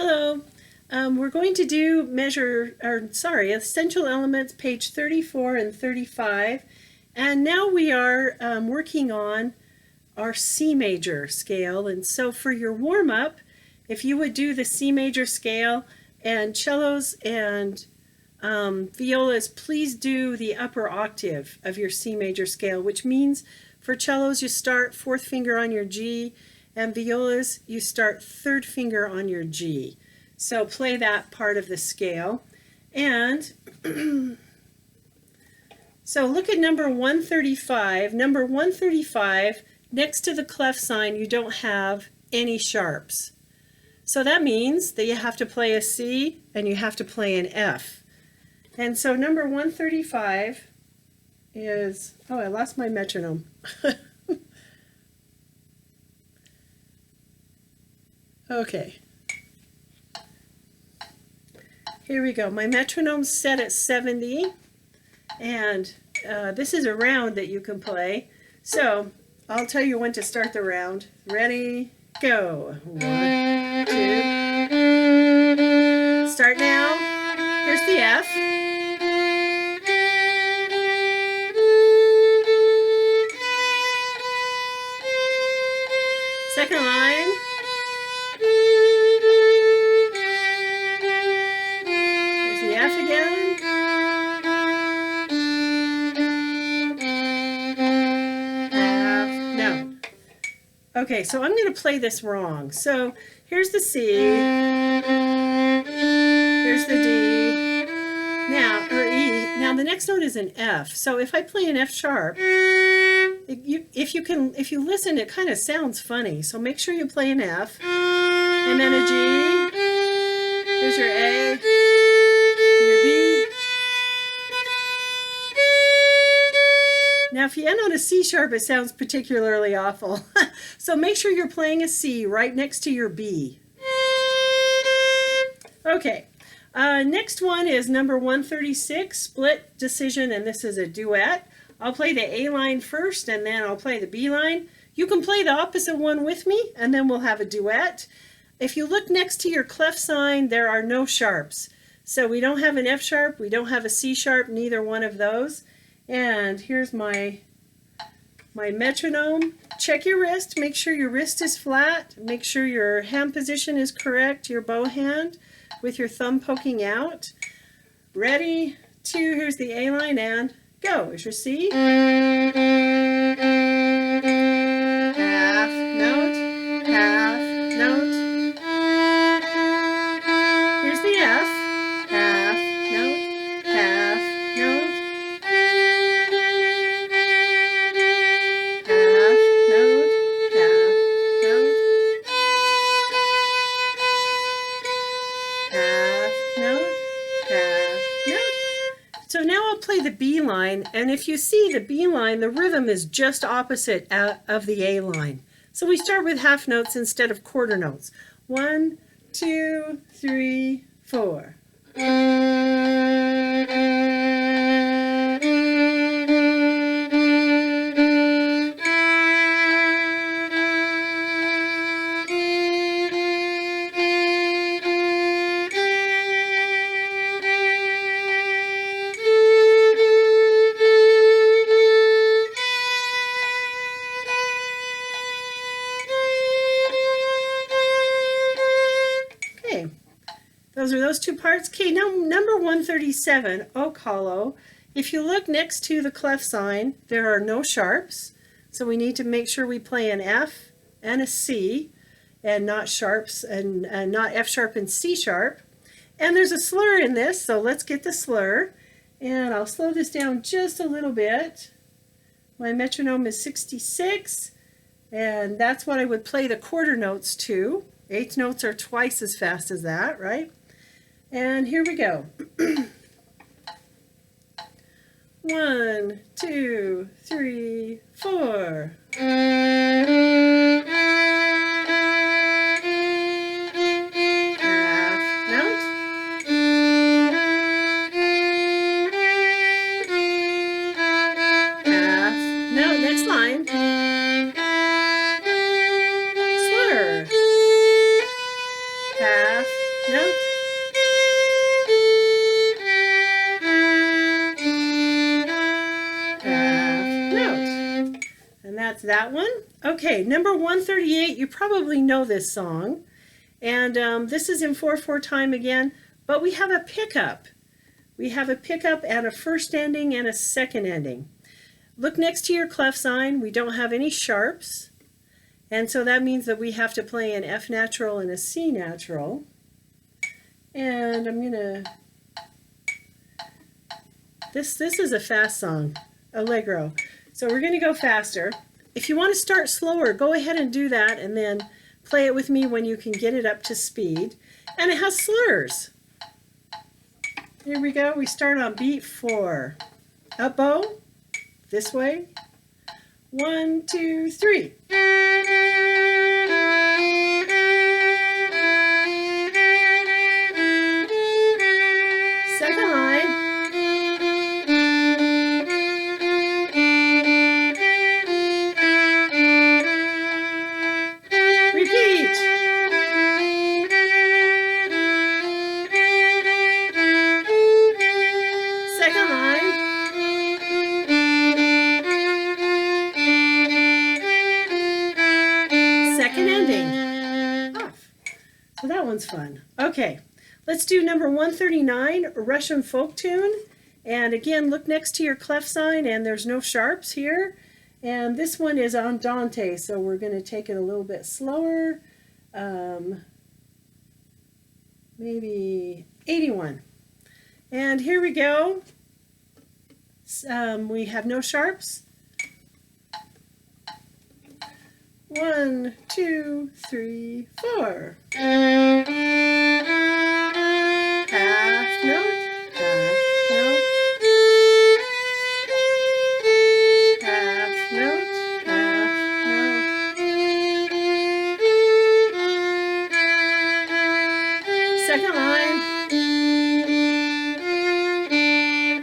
Hello. We're going to do Essential Elements, page 34 and 35. And now we are working on our C major scale. And so for your warm-up, if you would do the C major scale, and cellos and violas, please do the upper octave of your C major scale, which means for cellos you start fourth finger on your G, and violas you start third finger on your G. So play that part of the scale. And so look at number 135. Number 135, next to the clef sign, you don't have any sharps. So that means that you have to play a C and you have to play an F. And so number 135 is, oh, I lost my metronome. Okay. Here we go. My metronome's set at 70, and this is a round that you can play. So I'll tell you when to start the round. Ready, go. 1, 2. Start now. Here's the F. Second line. There's the F again. F. No. Okay, so I'm going to play this wrong. So here's the C. Here's the D. Now, or E. Now the next note is an F. So if I play an F sharp, if you listen, it kind of sounds funny. So make sure you play an F, and then a G. Here's your A, your B. Now if you end on a C sharp, it sounds particularly awful. So make sure you're playing a C right next to your B. Okay. Next one is number 136, split decision, and this is a duet. I'll play the A line first, and then I'll play the B line. You can play the opposite one with me, and then we'll have a duet. If you look next to your clef sign, there are no sharps. So we don't have an F sharp, we don't have a C sharp, neither one of those. And here's my metronome. Check your wrist, make sure your wrist is flat, make sure your hand position is correct, your bow hand, with your thumb poking out. Ready, 2, here's the A line, and go. Here's your C. Half note, half note. Here's the F. Half note, half note. Half note, half note. Half note, half note. So now I'll play the B line, and if you see the B line, the rhythm is just opposite of the A line. So we start with half notes instead of quarter notes. 1, 2, 3, 4. Those are those two parts. Okay, now number 137, oak hollow. If you look next to the clef sign, there are no sharps. So we need to make sure we play an F and a C, and not sharps, and not F sharp and C sharp. And there's a slur in this, so let's get the slur. And I'll slow this down just a little bit. My metronome is 66, and that's what I would play the quarter notes to. Eighth notes are twice as fast as that, right? And here we go. 1, 2, 3, 4. Half note. Half note. Next line. Slur. Half that one. Okay, number 138, you probably know this song. And this is in 4/4 time again, but we have a pickup. We have a pickup and a first ending and a second ending. Look next to your clef sign. We don't have any sharps. And so that means that we have to play an F natural and a C natural. And I'm gonna, this is a fast song, Allegro. So we're gonna go faster. If you want to start slower, go ahead and do that and then play it with me when you can get it up to speed. And it has slurs. Here we go. We start on beat 4. Up bow, this way. 1, 2, 3. Second line. Repeat. Second line. Second ending. Off. So that one's fun. Okay, let's do number 139, a Russian folk tune. And again, look next to your clef sign, and there's no sharps here. And this one is andante, so we're going to take it a little bit slower. Maybe 81. And here we go. We have no sharps. 1, 2, 3, 4. Half note, half note. Half note, half note. Second line.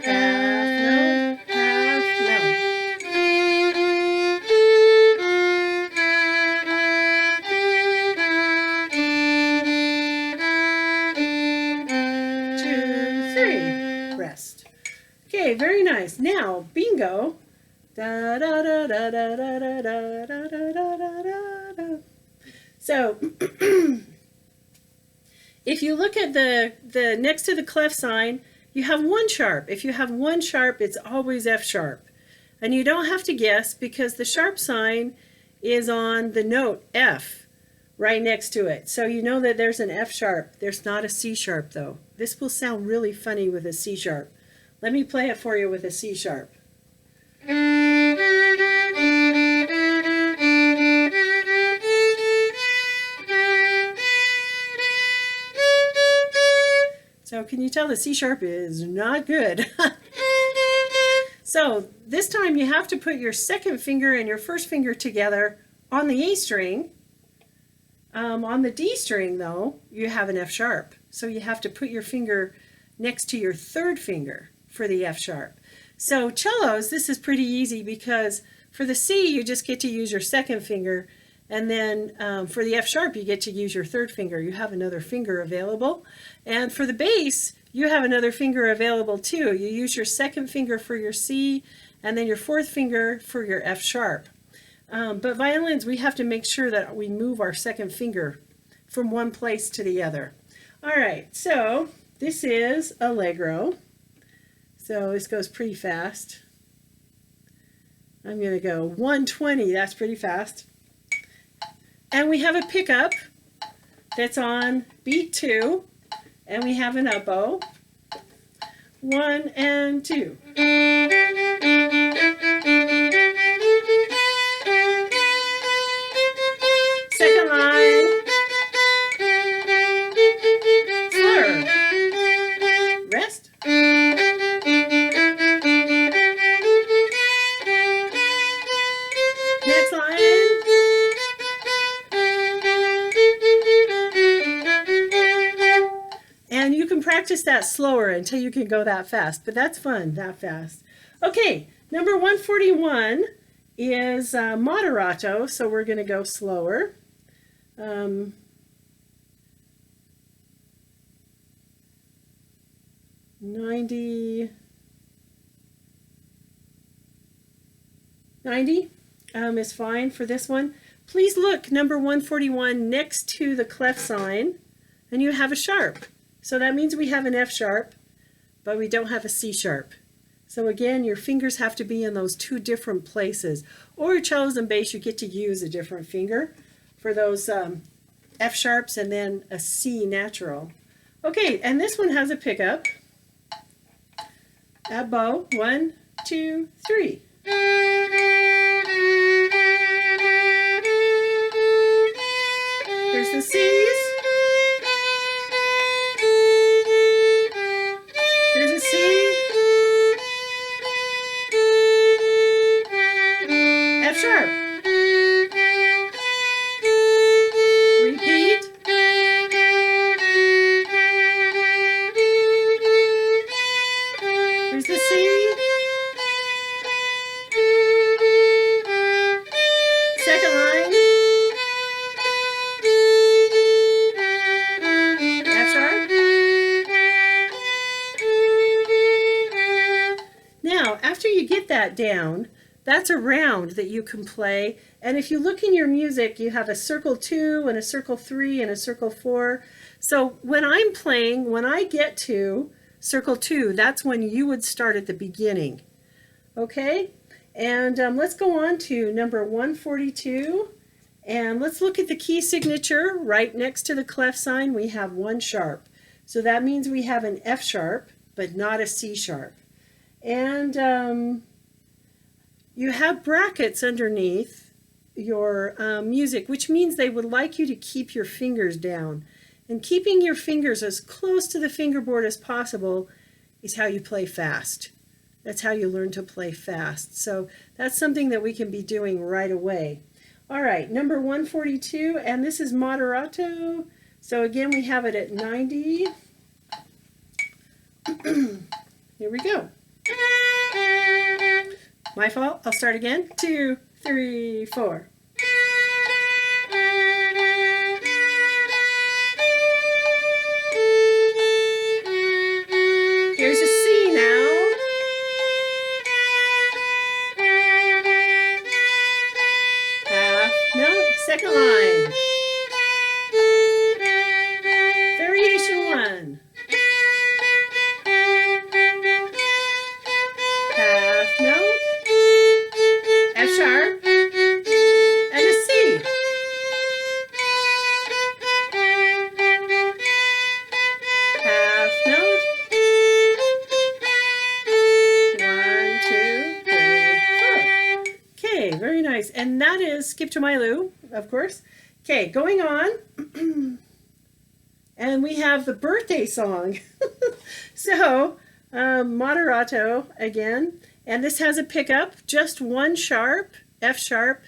Half note, half note. Rest. Okay, very nice. Now, bingo. Da da da da da da da da da da da da. So, if you look at the next to the clef sign, you have one sharp. If you have one sharp, it's always F sharp. And you don't have to guess because the sharp sign is on the note F right next to it. So you know that there's an F sharp. There's not a C sharp though. This will sound really funny with a C sharp. Let me play it for you with a C sharp. So can you tell the C sharp is not good? So this time you have to put your second finger and your first finger together on the A string. On the D string though, you have an F sharp. So you have to put your finger next to your third finger for the F sharp. So cellos, this is pretty easy because for the C you just get to use your second finger, and then for the F sharp you get to use your third finger. You have another finger available. And for the bass, you have another finger available too. You use your second finger for your C and then your fourth finger for your F sharp. But violins, we have to make sure that we move our second finger from one place to the other. All right, so this is Allegro. So this goes pretty fast. I'm going to go 120, that's pretty fast. And we have a pickup that's on beat 2, and we have an up bow. 1 and 2. Second line. Slur. Rest. Next line. And you can practice that slower until you can go that fast, but that's fun, that fast. Okay, number 141 is moderato, so we're going to go slower. 90. is fine for this one. Please look, number 141 next to the clef sign, and you have a sharp. So that means we have an F sharp, but we don't have a C sharp. So again, your fingers have to be in those two different places. Or cellos and bass, you get to use a different finger for those F sharps and then a C natural. Okay, and this one has a pickup. A bow, 1, 2, 3. Here's the C's. Here's a C. F sharp. Repeat. Here's the C. Second line. F sharp. Now, after you get that down, that's a round that you can play. And if you look in your music, you have a circle 2 and a circle 3 and a circle 4. So when I'm playing, when I get to circle 2, that's when you would start at the beginning. Okay? And let's go on to number 142. And let's look at the key signature. Right next to the clef sign, we have 1 sharp. So that means we have an F sharp, but not a C sharp. And you have brackets underneath your music, which means they would like you to keep your fingers down. And keeping your fingers as close to the fingerboard as possible is how you play fast. That's how you learn to play fast. So that's something that we can be doing right away. All right, number 142, and this is moderato. So again, we have it at 90. Here we go. My fault. I'll start again. 2, 3, 4. Here's a C now. Half note, second line. Variation 1. Half note. F sharp, and a C. Half note. 1, 2, 3, 4. Okay, very nice. And that is Skip to My Lou, of course. Okay, going on. And we have the birthday song. So, moderato again. And this has a pickup, just 1 sharp, F sharp.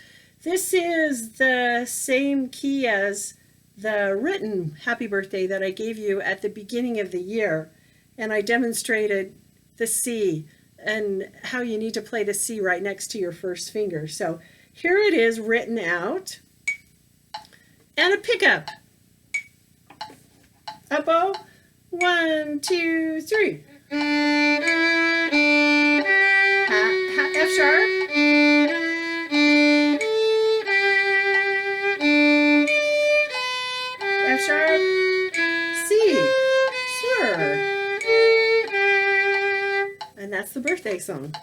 This is the same key as the written happy birthday that I gave you at the beginning of the year. And I demonstrated the C and how you need to play the C right next to your first finger. So here it is written out. And a pickup. Up bow, 1, 2, 3. F sharp. F sharp. C. Slur. And that's the birthday song.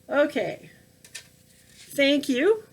Okay. Thank you.